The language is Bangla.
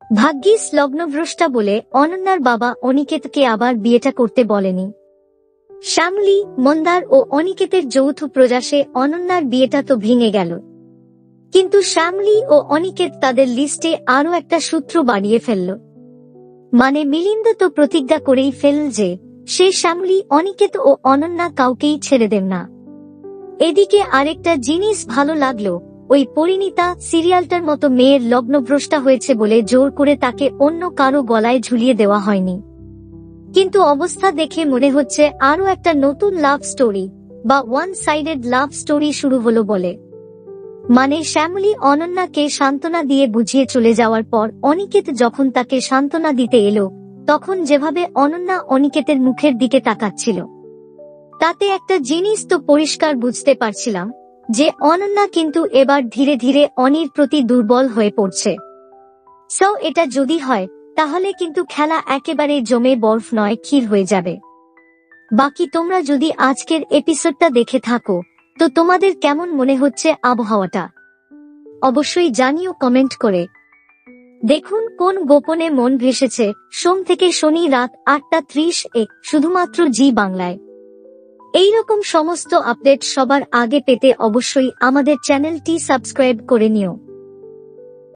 ভাগ্যিস লগ্নভ্রষ্টা বলে অনন্যার বাবা অনিকেতকে আবার বিয়েটা করতে বলেনি। শ্যামলী, মন্দার ও অনিকেতের যৌথ প্রয়াসে অনন্যার বিয়েটা তো ভেঙে গেল, কিন্তু শ্যামলী ও অনিকেত তাদের লিস্টে আরও একটা সূত্র বাড়িয়ে ফেলল। মানে মিলিন্দ তো প্রতিজ্ঞা করেই ফেলল যে সে শ্যামলী, অনিকেত ও অনন্যা কাউকেই ছেড়ে দেন না। এদিকে আরেকটা জিনিস ভালো লাগলো, ওই পরিণীতা সিরিয়ালটার মতো মেয়ের লগ্নভ্রষ্টা হয়েছে বলে জোর করে তাকে অন্য কারো গলায় ঝুলিয়ে দেওয়া হয়নি। কিন্তু অবস্থা দেখে মনে হচ্ছে আরও একটা নতুন লাভ স্টোরি বা ওয়ান সাইডেড লাভ স্টোরি শুরু হলো বলে। মানে শ্যামলী অনন্যাকে সান্ত্বনা দিয়ে বুঝিয়ে চলে যাওয়ার পর অনিকেত যখন তাকে সান্ত্বনা দিতে এলো, তখন যেভাবে অনন্যা অনিকেতের মুখের দিকে তাকাচ্ছিল, তাতে একটা জিনিস তো পরিষ্কার বুঝতে পারছিলাম যে অনন্যা কিন্তু এবার ধীরে ধীরে অনির প্রতি দুর্বল হয়ে পড়ছে। সো এটা যদি হয় তাহলে কিন্তু খেলা একেবারে জমে বরফ নয় ক্ষীর হয়ে যাবে। বাকি তোমরা যদি আজকের এপিসোডটা দেখে থাকো তো তোমাদের কেমন মনে হচ্ছে আবহাওয়াটা অবশ্যই জানিও কমেন্ট করে। দেখুন কোন গোপনে মন ভেসেছে সোম থেকে শনি রাত 8:30 শুধুমাত্র জি বাংলায়। এইরকম সমস্ত আপডেট সবার আগে পেতে অবশ্যই আমাদের চ্যানেলটি সাবস্ক্রাইব করে নিও।